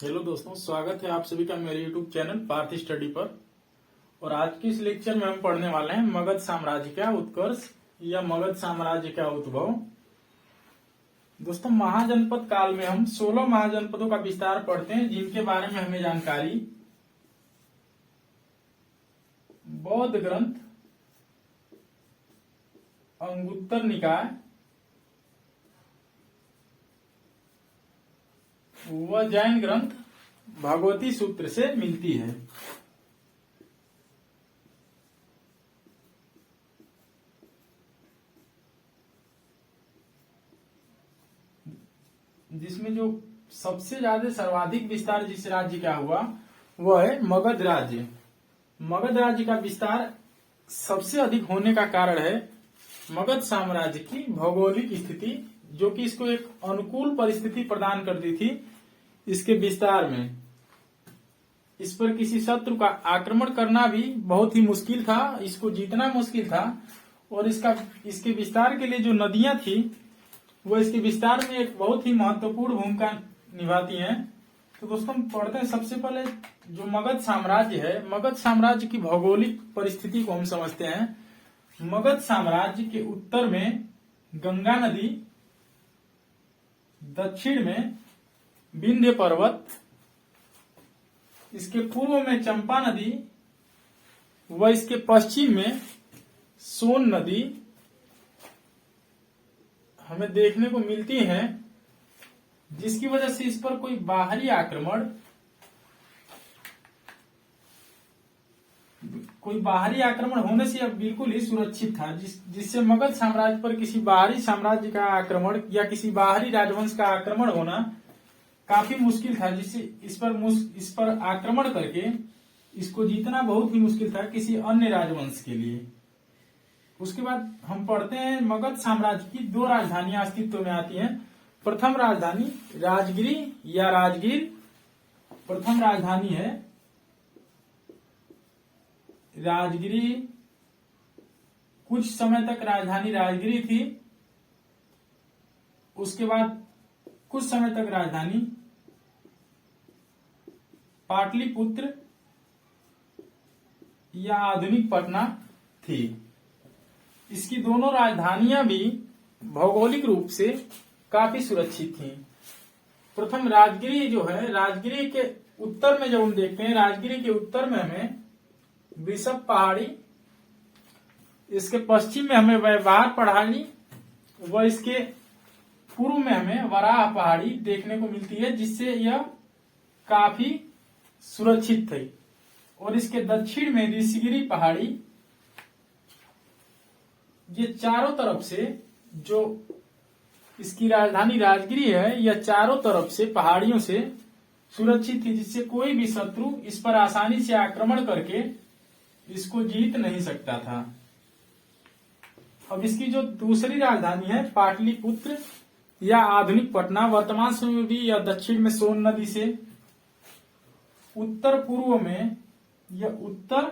Hello दोस्तों, स्वागत है आप सभी का मेरे यूट्यूब चैनल पार्थ स्टडी पर। और आज के इस लेक्चर में हम पढ़ने वाले हैं मगध साम्राज्य का उत्कर्ष या मगध साम्राज्य का उद्भव। दोस्तों, महाजनपद काल में हम 16 महाजनपदों का विस्तार पढ़ते हैं, जिनके बारे में हमें जानकारी बौद्ध ग्रंथ अंगुत्तर निकाय व जैन ग्रंथ भगवती सूत्र से मिलती है। जिसमें जो सबसे ज्यादा सर्वाधिक विस्तार जिस राज्य का हुआ वह है मगध राज्य। मगध राज्य का विस्तार सबसे अधिक होने का कारण है मगध साम्राज्य की भौगोलिक स्थिति, जो कि इसको एक अनुकूल परिस्थिति प्रदान करती थी इसके विस्तार में। इस पर किसी शत्रु का आक्रमण करना भी बहुत ही मुश्किल था, इसको जीतना मुश्किल था। और इसके विस्तार के लिए जो नदियां थी वो इसके विस्तार में एक बहुत ही महत्वपूर्ण भूमिका निभाती हैं। तो दोस्तों, पढ़ते हैं सबसे पहले जो मगध साम्राज्य है, मगध साम्राज्य की भौगोलिक परिस्थिति को हम समझते हैं। मगध साम्राज्य के उत्तर में गंगा नदी, दक्षिण में विंध्य पर्वत, इसके पूर्व में चंपा नदी व इसके पश्चिम में सोन नदी हमें देखने को मिलती है, जिसकी वजह से इस पर कोई बाहरी आक्रमण होने से अब बिल्कुल ही सुरक्षित था, जिससे मगध साम्राज्य पर किसी बाहरी साम्राज्य का आक्रमण या किसी बाहरी राजवंश का आक्रमण होना काफी मुश्किल था, जिससे इस पर आक्रमण करके इसको जीतना बहुत ही मुश्किल था किसी अन्य राजवंश के लिए। उसके बाद हम पढ़ते हैं मगध साम्राज्य की 2 राजधानियां अस्तित्व में आती हैं। प्रथम राजधानी राजगिरी या राजगीर। प्रथम राजधानी है राजगिरी। कुछ समय तक राजधानी राजगिरी थी। उसके बाद कुछ समय तक राजधानी पाटलिपुत्र या आधुनिक पटना थी। इसकी दोनों राजधानियां भी भौगोलिक रूप से काफी सुरक्षित थीं। प्रथम राजगिरी जो है, राजगिरी के उत्तर में जब हम देखते हैं, राजगिरी के उत्तर में हमें वृषभ पहाड़ी, इसके पश्चिम में हमें व्यवहार पहाड़ी व इसके पूर्व में हमें वराह पहाड़ी देखने को मिलती है, जिससे यह काफी सुरक्षित थी। और इसके दक्षिण में ऋषिगिरी पहाड़ी। ये चारों तरफ से, जो इसकी राजधानी राजगिरी है, यह चारों तरफ से पहाड़ियों से सुरक्षित थी, जिससे कोई भी शत्रु इस पर आसानी से आक्रमण करके इसको जीत नहीं सकता था। अब इसकी जो दूसरी राजधानी है पाटलिपुत्र या आधुनिक पटना, वर्तमान समय में भी यह दक्षिण में सोन नदी से, उत्तर पूर्व में यह उत्तर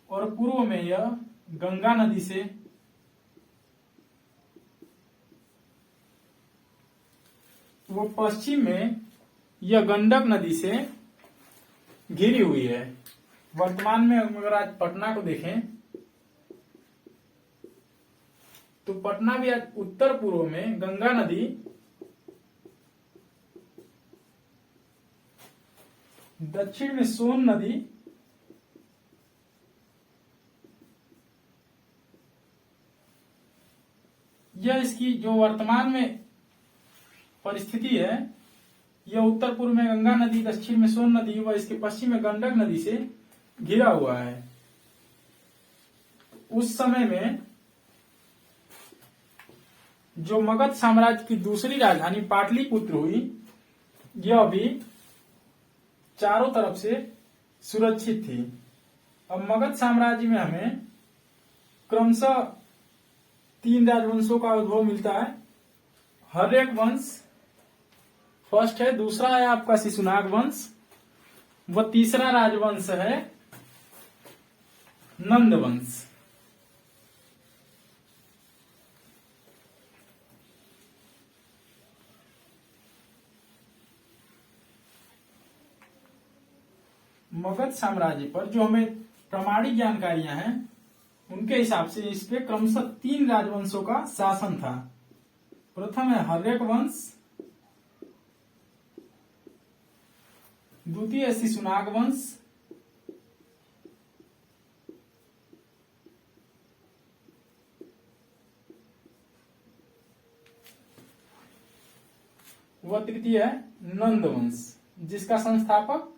और पूर्व में यह गंगा नदी से, वो पश्चिम में यह गंडक नदी से घिरी हुई है। वर्तमान में अगर आज पटना को देखें तो पटना भी आज उत्तर पूर्व में गंगा नदी, दक्षिण में सोन नदी, यह इसकी जो वर्तमान में परिस्थिति है, यह उत्तर पूर्व में गंगा नदी, दक्षिण में सोन नदी व इसके पश्चिम में गंडक नदी से घिरा हुआ है। उस समय में जो मगध साम्राज्य की दूसरी राजधानी पाटलिपुत्र हुई, यह भी चारों तरफ से सुरक्षित थी। अब मगध साम्राज्य में हमें क्रमशः 3 राजवंशों का उद्भव मिलता है। हर्यक वंश फर्स्ट है, दूसरा है आपका शिशुनाग वंश व तीसरा राजवंश है नंद वंश। मगध साम्राज्य पर जो हमें प्रामाणिक जानकारियां हैं उनके हिसाब से इस पे क्रमशः 3 राजवंशों का शासन था। प्रथम है हर्यक वंश, द्वितीय है शिशुनाग वंश, व तृतीय है नंद वंश, जिसका संस्थापक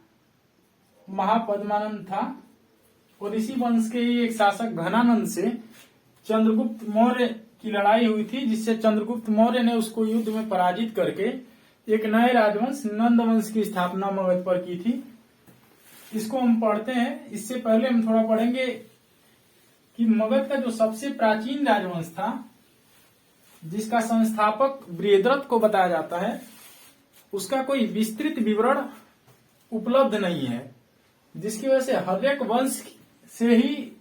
महापद्मानंद था। और इसी वंश के ही एक शासक घनानंद से चंद्रगुप्त मौर्य की लड़ाई हुई थी, जिससे चंद्रगुप्त मौर्य ने उसको युद्ध में पराजित करके एक नए राजवंश नंद वंश की स्थापना मगध पर की थी। इसको हम पढ़ते हैं। इससे पहले हम थोड़ा पढ़ेंगे कि मगध का जो सबसे प्राचीन राजवंश था, जिसका संस्थापक बृहद्रथ को बताया जाता है, उसका कोई विस्तृत विवरण उपलब्ध नहीं है, जिसकी वजह से हर्यक वंश से ही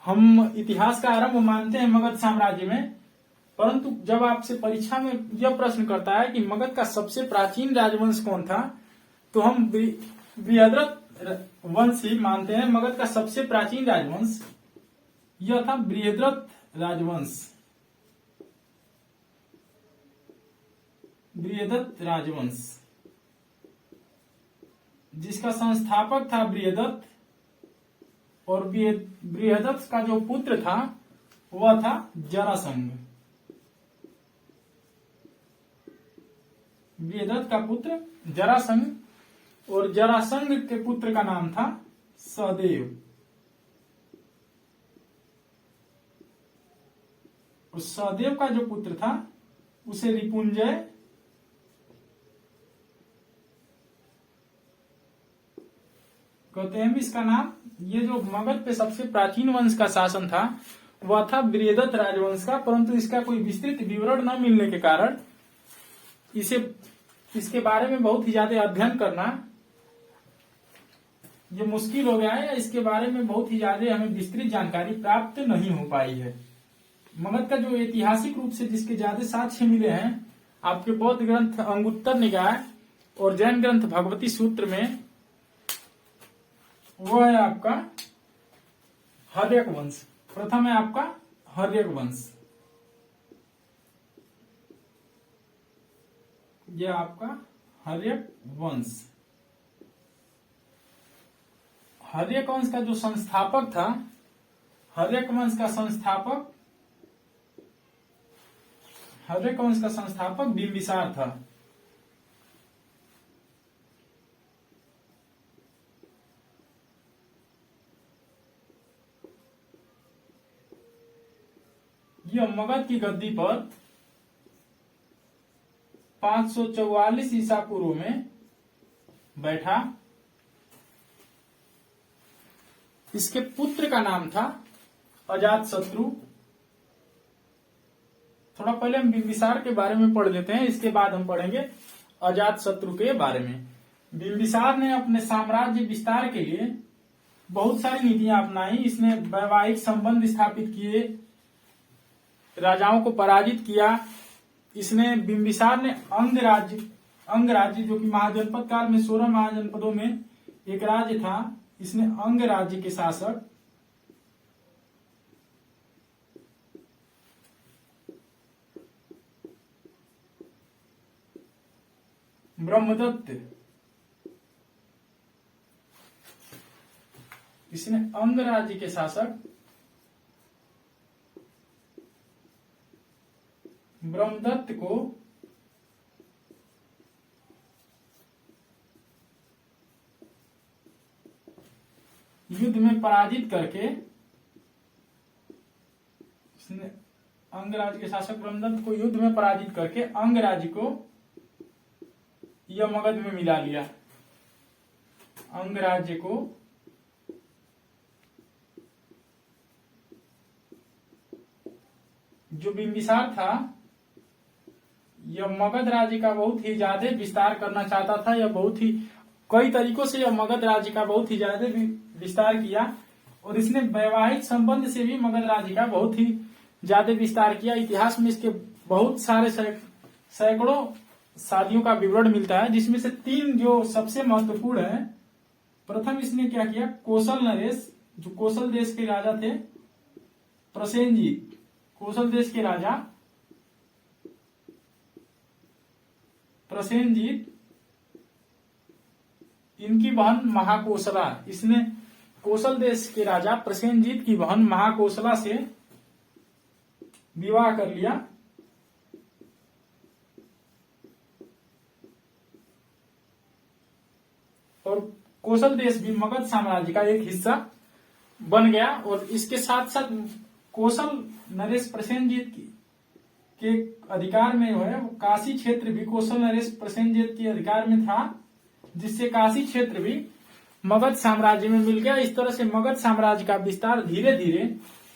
हम इतिहास का आरंभ मानते हैं मगध साम्राज्य में। परंतु जब आपसे परीक्षा में यह प्रश्न करता है कि मगध का सबसे प्राचीन राजवंश कौन था, तो हम बृहद्रथ वंश ही मानते हैं। मगध का सबसे प्राचीन राजवंश यह था बृहद्रथ राजवंश। बृहद्रथ राजवंश जिसका संस्थापक था बृहद्रथ, और बृहद्रथ का जो पुत्र था वह था जरासंध। बृहद्रथ का पुत्र जरासंध, और जरासंध के पुत्र का नाम था सहदेव। और सहदेव का जो पुत्र था उसे रिपुंजय कहते हैं। इसका नाम, ये जो मगध पे सबसे प्राचीन वंश का शासन था वह था बृहद्रथ राजवंश का, परंतु इसका कोई विस्तृत विवरण न मिलने के कारण इसके बारे में बहुत ही ज्यादा अध्ययन करना ये मुश्किल हो गया है। इसके बारे में बहुत ही ज्यादा हमें विस्तृत जानकारी प्राप्त नहीं हो पाई है। मगध का जो ऐतिहासिक रूप से जिसके ज्यादा साक्ष्य मिले हैं आपके बौद्ध ग्रंथ अंगुत्तर निकाय और जैन ग्रंथ भगवती सूत्र में, वो है आपका हर्यक वंश। प्रथम है आपका हर्यक वंश, यह आपका हर्यक वंश। हर्यक वंश का जो संस्थापक था, हर्यक वंश का संस्थापक बिंबिसार था। यह मगध की गद्दी पर 544 ईसा पूर्व में बैठा। इसके पुत्र का नाम था अजातशत्रु। थोड़ा पहले हम बिंबिसार के बारे में पढ़ लेते हैं, इसके बाद हम पढ़ेंगे अजातशत्रु के बारे में। बिंबिसार ने अपने साम्राज्य विस्तार के लिए बहुत सारी नीतियां अपनाई। इसने वैवाहिक संबंध स्थापित किए, राजाओं को पराजित किया। इसने बिंबिसार ने अंग राज्य जो कि महाजनपद काल में 16 महाजनपदों में एक राज्य था, इसने अंग राज्य के शासक ब्रह्मदत्त, इसने अंग राज्य के शासक ब्रह्मदत्त को युद्ध में पराजित करके, इसने अंगराज्य के शासक ब्रह्मदत्त को युद्ध में पराजित करके अंगराज्य को यह मगध में मिला लिया। अंगराज्य को जो बिंबिसार था यह मगध राज्य का बहुत ही ज्यादा विस्तार करना चाहता था। यह बहुत ही कई तरीकों से यह मगध राज्य का बहुत ही ज्यादा विस्तार किया, और इसने वैवाहिक संबंध से भी मगध राज्य का बहुत ही ज्यादा विस्तार किया। इतिहास में इसके बहुत सारे सैकड़ों शादियों का विवरण मिलता है, जिसमें से 3 जो सबसे महत्वपूर्ण है प्रथम इसने क्या किया, कोसल नरेश, जो कोसल देश के राजा थे, प्रसेनजीत, कोसल देश के राजा प्रसेनजीत, इनकी बहन महाकोसला, इसने कोसल देश के राजा प्रसेनजीत की बहन महाकोसला से विवाह कर लिया। और कोसल देश भी मगध साम्राज्य का एक हिस्सा बन गया। और इसके साथ साथ कोसल नरेश प्रसेनजीत के अधिकार में जो है, वो काशी क्षेत्र भी कोसल नरेश प्रसेनजीत के अधिकार में था, जिससे काशी क्षेत्र भी मगध साम्राज्य में मिल गया। इस तरह से मगध साम्राज्य का विस्तार धीरे धीरे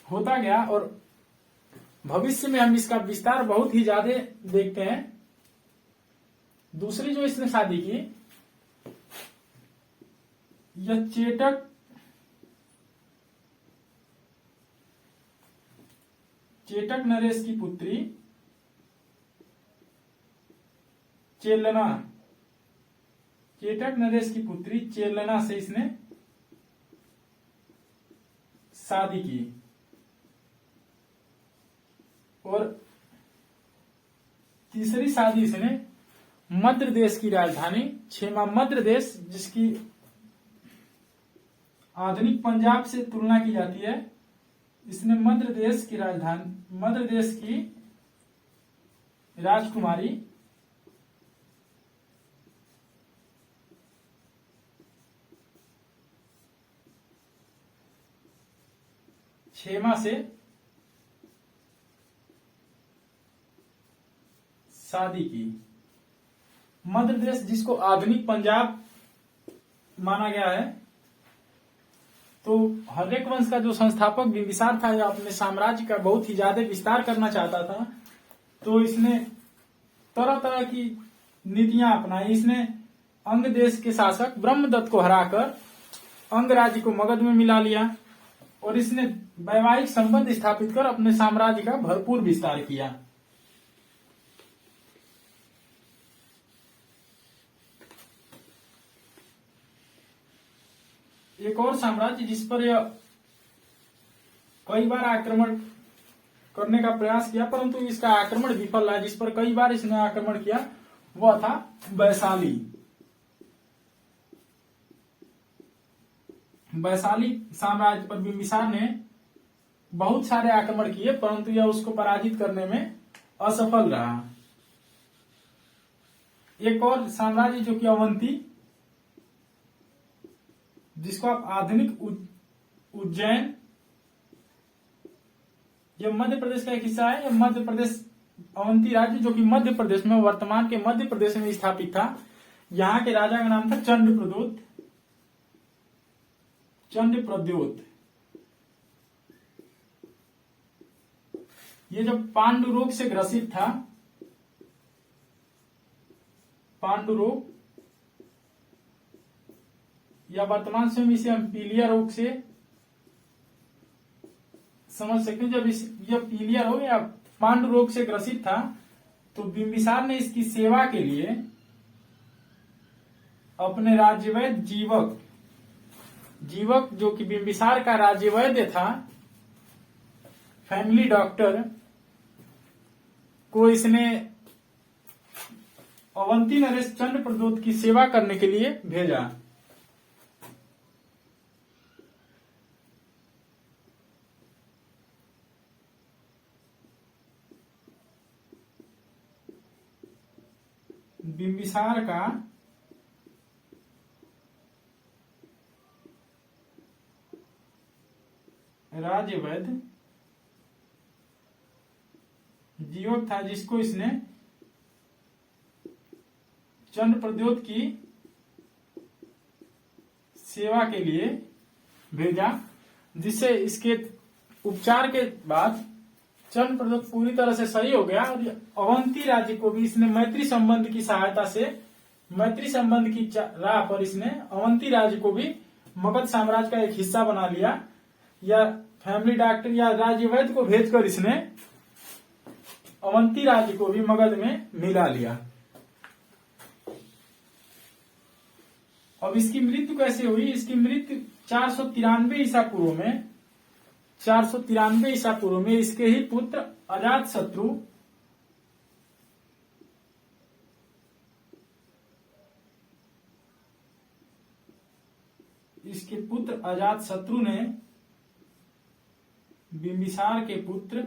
होता गया और भविष्य में हम इसका विस्तार बहुत ही ज्यादा देखते हैं। दूसरी जो इसने शादी की, यह चेटक नरेश की पुत्री चेलना, चेटक नरेश की पुत्री चेलना से इसने शादी की। और तीसरी शादी इसने मध्य देश की राजधानी क्षेमा, मध्य देश जिसकी आधुनिक पंजाब से तुलना की जाती है, इसने मध्य देश की राजधानी, मध्य देश की राजकुमारी क्षेमा से शादी की। मध्य देश जिसको आधुनिक पंजाब माना गया है, तो हर्यक वंश का जो संस्थापक बिंबिसार था, यह अपने साम्राज्य का बहुत ही ज्यादा विस्तार करना चाहता था। तो इसने तरह तरह की नीतियां अपनाई। इसने अंग देश के शासक ब्रह्मदत्त को हराकर अंग राज्य को मगध में मिला लिया और इसने वैवाहिक संबंध स्थापित कर अपने साम्राज्य का भरपूर विस्तार किया। एक और साम्राज्य जिस पर यह कई बार आक्रमण करने का प्रयास किया, परंतु इसका आक्रमण विफल रहा, जिस पर कई बार इसने आक्रमण किया, वह था वैशाली। वैशाली साम्राज्य पर बिंबिसार ने बहुत सारे आक्रमण किए, परंतु यह उसको पराजित करने में असफल रहा। एक और साम्राज्य जो कि अवंती, जिसको आप आधुनिक उज्जैन, यह मध्य प्रदेश का एक हिस्सा है। यह मध्य प्रदेश अवंती राज्य जो कि मध्य प्रदेश में, वर्तमान के मध्य प्रदेश में स्थापित था। यहाँ के राजा का नाम था चंद्रप्रद्योत। ये जब पांडु रोग से ग्रसित था, पांडु रोग, या वर्तमान समय इसे हम पीलिया रोग से समझ सकते हैं। जब यह पीलिया रोग या पांडु रोग से ग्रसित था, तो बिंबिसार ने इसकी सेवा के लिए अपने राज्यवैद्य जीवक जो कि बिंबिसार का राज्यवैद्य था, फैमिली डॉक्टर, को इसने अवंती नरेश चंद्रप्रद्योत की सेवा करने के लिए भेजा। बिंबिसार का राज्यवैद्य जीवक था, जिसको इसने चंद्रप्रद्योत की सेवा के लिए भेजा, जिससे इसके उपचार के बाद चंद्रप्रद्योत पूरी तरह से सही हो गया। और अवंती राज्य को भी इसने मैत्री संबंध की सहायता से, मैत्री संबंध की राह पर इसने अवंती राज्य को भी मगध साम्राज्य का एक हिस्सा बना लिया। या फैमिली डॉक्टर या राज्यवैद्य को भेजकर इसने अवंती राज्य को भी मगध में मिला लिया। अब इसकी मृत्यु कैसे हुई? इसकी मृत्यु 493 ईसा पूर्व में, 493 ईसा पूर्व में इसके ही पुत्र अजात शत्रु ने बिंबिसार के पुत्र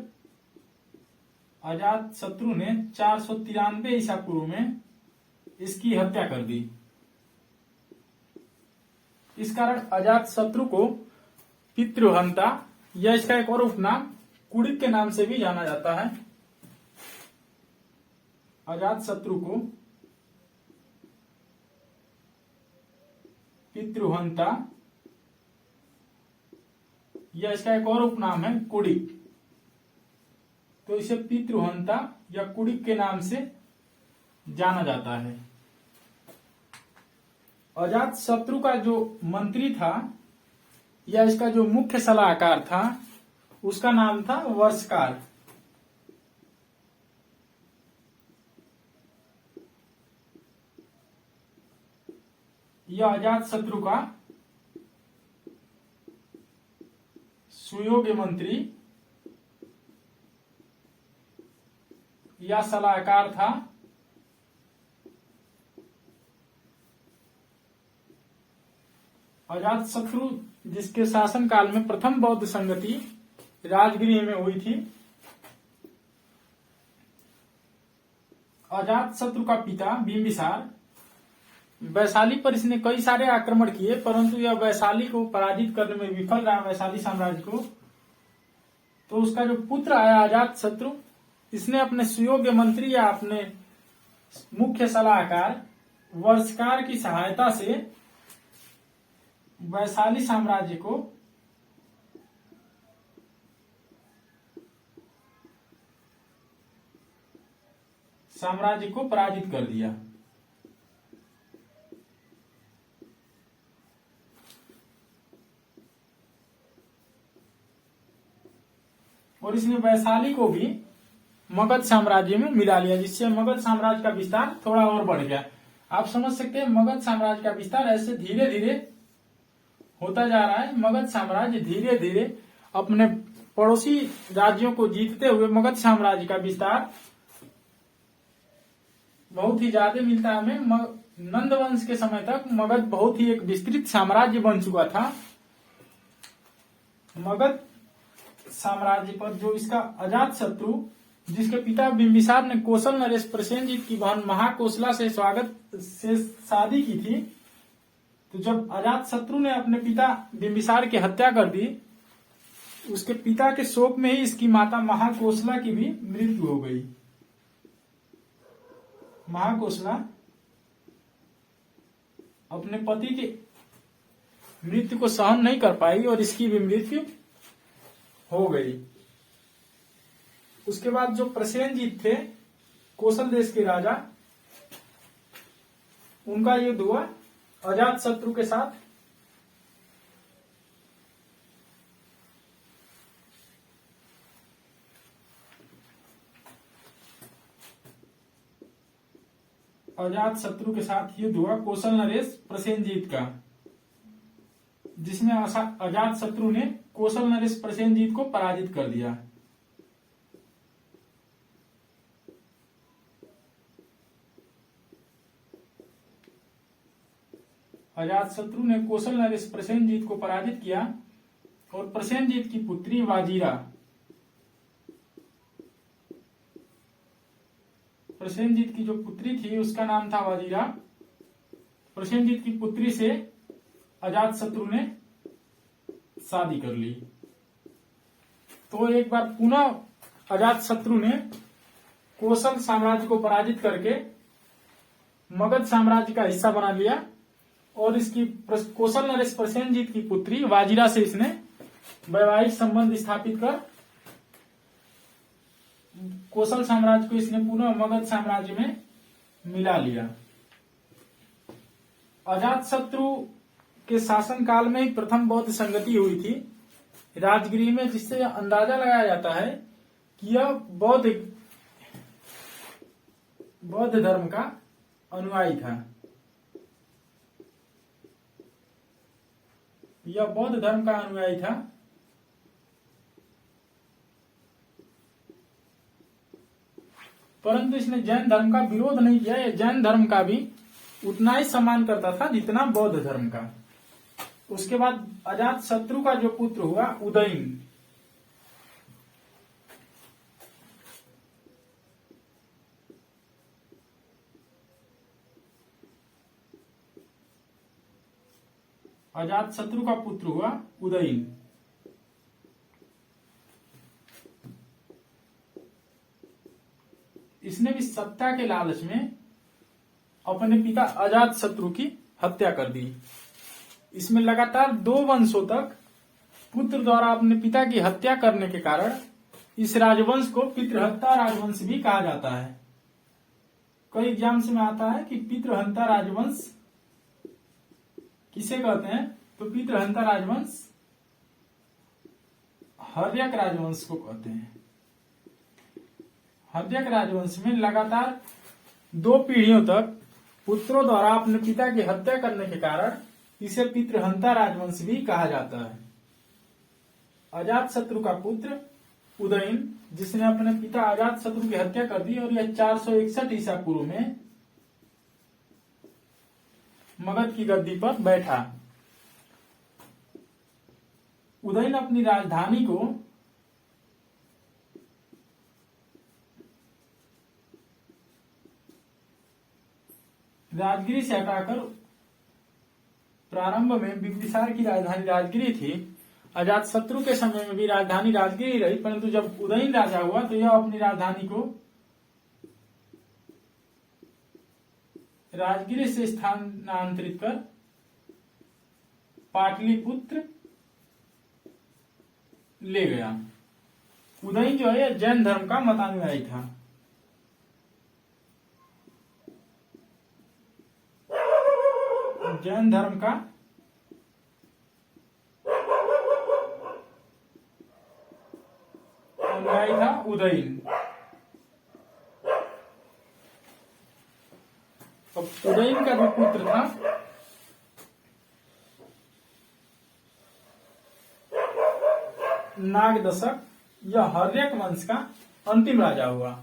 अजात शत्रु ने 493 ईसा पूर्व में इसकी हत्या कर दी। इस कारण अजात शत्रु को पितृहंता या इसका एक और उपनाम कुड़िक के नाम से भी जाना जाता है। अजात शत्रु को पितृहंता या इसका एक और उपनाम है कुड़िक, तो इसे पितृहंता या कुड़िक के नाम से जाना जाता है। अजात शत्रु का जो मंत्री था या इसका जो मुख्य सलाहकार था उसका नाम था वर्षकार। यह अजात शत्रु का सुयोग्य मंत्री या सलाहकार था। अजात शत्रु जिसके शासनकाल में प्रथम बौद्ध संगति राजगृह में हुई थी। अजात शत्रु का पिता बिंबिसार वैशाली पर इसने कई सारे आक्रमण किए, परंतु यह वैशाली को पराजित करने में विफल रहा, वैशाली साम्राज्य को। तो उसका जो पुत्र आया अजात शत्रु, इसने अपने सुयोग्य मंत्री या अपने मुख्य सलाहकार वर्षकार की सहायता से वैशाली साम्राज्य को पराजित कर दिया। और इसने वैशाली को भी मगध साम्राज्य में मिला लिया, जिससे मगध साम्राज्य का विस्तार थोड़ा और बढ़ गया। आप समझ सकते हैं मगध साम्राज्य का विस्तार ऐसे धीरे धीरे होता जा रहा है। मगध साम्राज्य धीरे धीरे अपने पड़ोसी राज्यों को जीतते हुए मगध साम्राज्य का विस्तार बहुत ही ज्यादा मिलता है हमें। नंद वंश के समय तक मगध बहुत ही एक विस्तृत साम्राज्य बन चुका था। मगध साम्राज्य पर जो इसका अजात शत्रु, जिसके पिता बिंबिसार ने कौशल नरेश प्रसेनजीत की बहन महाकोशला से शादी की थी, तो जब अजात शत्रु ने अपने पिता बिंबिसार की हत्या कर दी, उसके पिता के शोक में ही इसकी माता महाकोशला की भी मृत्यु हो गई। महाकोशला अपने पति की मृत्यु को सहन नहीं कर पाई और इसकी भी मृत्यु हो गई। उसके बाद जो प्रसेनजीत थे, कौशल देश के राजा, उनका युद्ध हुआ अजात शत्रु के साथ। अजात शत्रु के साथ युद्ध हुआ कौशल नरेश प्रसेनजीत का, जिसमें अजात शत्रु ने कौशल नरेश प्रसेनजीत को पराजित कर दिया। अजात शत्रु ने कौशल नरेश प्रसेनजीत को पराजित किया और प्रसेनजीत की पुत्री वाजीरा, प्रसेनजीत की जो पुत्री थी उसका नाम था वाजीरा, प्रसेनजीत की पुत्री से अजात शत्रु ने शादी कर ली। तो एक बार पुनः अजात शत्रु ने कौशल साम्राज्य को पराजित करके मगध साम्राज्य का हिस्सा बना लिया और इसकी कौशल नरेश प्रसेनजीत की पुत्री वाजीरा से इसने वैवाहिक संबंध स्थापित कर कौशल साम्राज्य को इसने पुनः मगध साम्राज्य में मिला लिया। अजात शत्रु के शासनकाल में ही प्रथम बौद्ध संगति हुई थी राजगृह में, जिससे अंदाजा लगाया जाता है कि यह बौद्ध धर्म का अनुयायी था। यह बौद्ध धर्म का अनुयायी था। परंतु इसने जैन धर्म का विरोध नहीं किया। यह जैन धर्म का भी उतना ही सम्मान करता था जितना बौद्ध धर्म का। उसके बाद अजात शत्रु का जो पुत्र हुआ उदयन, अजात शत्रु का पुत्र हुआ उदयन। इसने भी सत्ता के लालच में अपने पिता अजात शत्रु की हत्या कर दी। इसमें लगातार 2 वंशों तक पुत्र द्वारा अपने पिता की हत्या करने के कारण इस राजवंश को पितृहत्ता राजवंश भी कहा जाता है। कई एग्जाम्स में आता है कि पितृहंता राजवंश किसे कहते हैं, तो पितृहंता राजवंश हर्यक राजवंश को कहते हैं। हर्यक राजवंश में लगातार 2 पीढ़ियों तक पुत्रों द्वारा अपने पिता की हत्या करने के कारण इसे पितृहंता राजवंश भी कहा जाता है। अजात शत्रु का पुत्र उदयन, जिसने अपने पिता अजात शत्रु की हत्या कर दी, और यह 461 ईसा पूर्व में मगध की गद्दी पर बैठा। उदयन अपनी राजधानी को राजगिरी से हटाकर, प्रारंभ में बिंबिसार की राजधानी राजगिरी थी। अजात शत्रु के समय में भी राजधानी राजगिरी रही, परंतु जब उदयन राजा हुआ तो यह अपनी राजधानी को राजगिरी से स्थानांतरित कर पाटलिपुत्र ले गया। उदयन जो है जैन धर्म का मतानुयायी था। जैन धर्म का अनुयायी था उदयन। तो उदयन का जो पुत्र था नागदशक, यह हर्यक वंश का अंतिम राजा हुआ।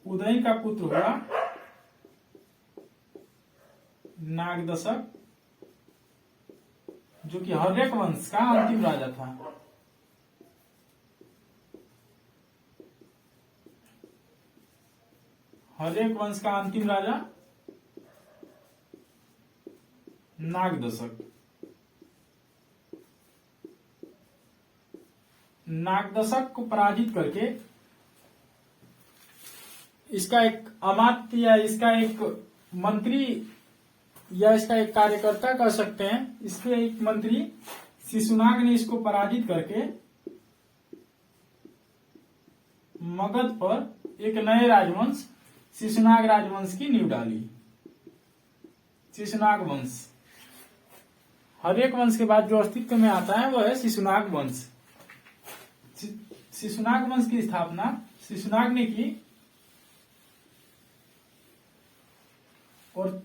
उदयन का पुत्र हुआ नागदशक, जो कि हर्यक वंश का अंतिम राजा था। हर्यक वंश का अंतिम राजा नागदशक। नागदशक को पराजित करके इसका एक अमात्य या इसका एक मंत्री या इसका एक कार्यकर्ता कह सकते हैं, इसके एक मंत्री शिशुनाग ने इसको पराजित करके मगध पर एक नए राजवंश शिशुनाग राजवंश की नींव डाली। शिशुनाग वंश, हर्यक वंश के बाद जो अस्तित्व में आता है वह है शिशुनाग वंश। शिशुनाग वंश की स्थापना शिशुनाग ने की और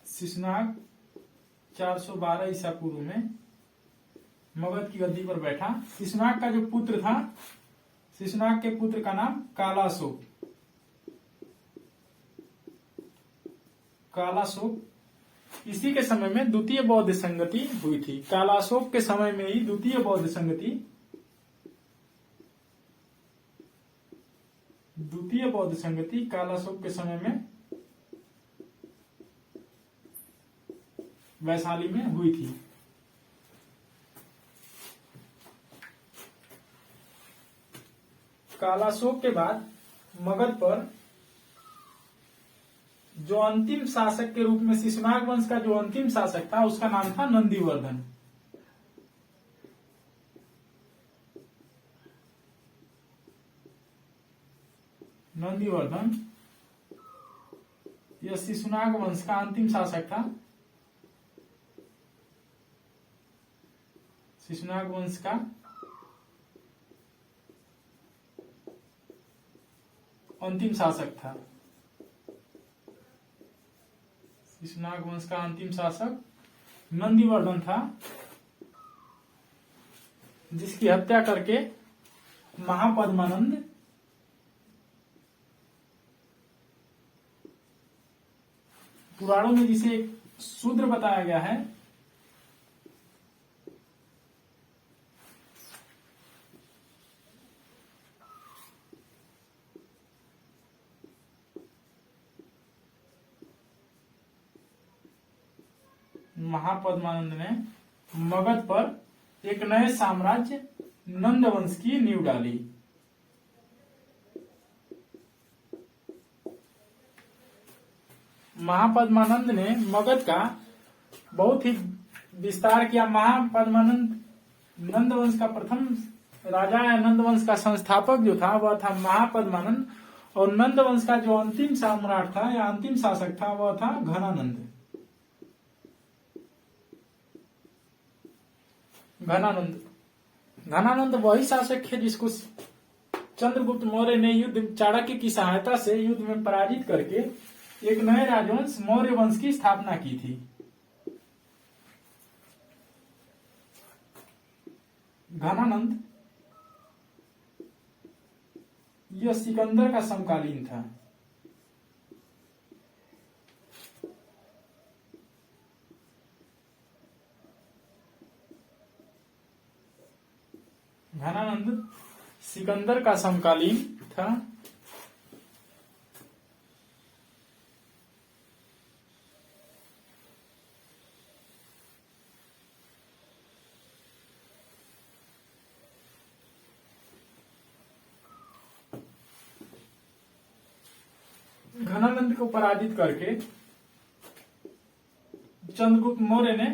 शिशुनाग 412 ईसा पूर्व में मगध की गद्दी पर बैठा। शिशुनाग का जो पुत्र था, शिशुनाग के पुत्र का नाम कालाशोक। कालाशोक, इसी के समय में द्वितीय बौद्ध संगति हुई थी। कालाशोक के समय में ही द्वितीय बौद्ध संगति कालाशोक के समय में वैशाली में हुई थी। कालाशोक के बाद मगध पर जो अंतिम शासक के रूप में शिशुनाग वंश का जो अंतिम शासक था उसका नाम था नंदीवर्धन। नंदीवर्धन यह शिशुनाग वंश का अंतिम शासक था। शिशुनाग वंश का अंतिम शासक था। शिशुनाग वंश का अंतिम शासक नंदीवर्धन था, जिसकी हत्या करके महापद्मानंद पुराणों में जिसे एक शूद्र बताया गया है, महापद्मानंद ने मगध पर एक नए साम्राज्य नंद वंश की नींव डाली। महापद्मानंद ने मगध का बहुत ही विस्तार किया। महापद्मानंद नंद वंश का प्रथम राजा या नंद वंश का संस्थापक जो था वह था महापद्मानंद, और नंद वंश का जो अंतिम सम्राट था या अंतिम शासक था वह था घनानंद। घनानंद वही शासक है जिसको चंद्रगुप्त मौर्य ने युद्ध चाणक्य की सहायता से युद्ध में पराजित करके एक नए राजवंश मौर्य वंश की स्थापना की थी। घनानंद यह सिकंदर का समकालीन था। घनानंद सिकंदर का समकालीन था। घनानंद को पराजित करके चंद्रगुप्त मौर्य ने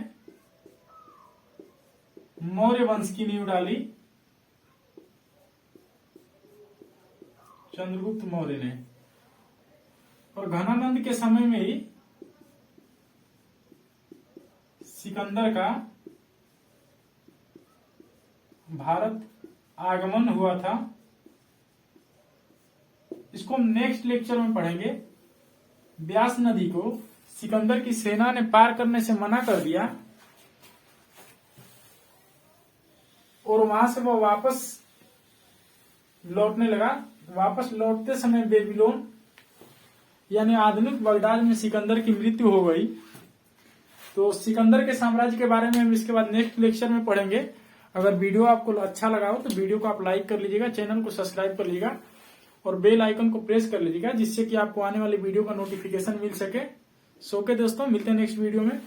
मौर्य वंश की नींव डाली। चंद्रगुप्त मौर्य ने, और घनानंद के समय में ही सिकंदर का भारत आगमन हुआ था। इसको हम नेक्स्ट लेक्चर में पढ़ेंगे। ब्यास नदी को सिकंदर की सेना ने पार करने से मना कर दिया और वहां से वो वापस लौटने लगा। वापस लौटते समय बेबीलोन यानी आधुनिक बगदाद में सिकंदर की मृत्यु हो गई। तो सिकंदर के साम्राज्य के बारे में हम इसके बाद नेक्स्ट लेक्चर में पढ़ेंगे। अगर वीडियो आपको अच्छा लगा हो तो वीडियो को आप लाइक कर लीजिएगा, चैनल को सब्सक्राइब कर लीजिएगा और बेल आइकन को प्रेस कर लीजिएगा, जिससे कि आपको आने वाली वीडियो का नोटिफिकेशन मिल सके। सो के दोस्तों, मिलते हैं नेक्स्ट वीडियो में।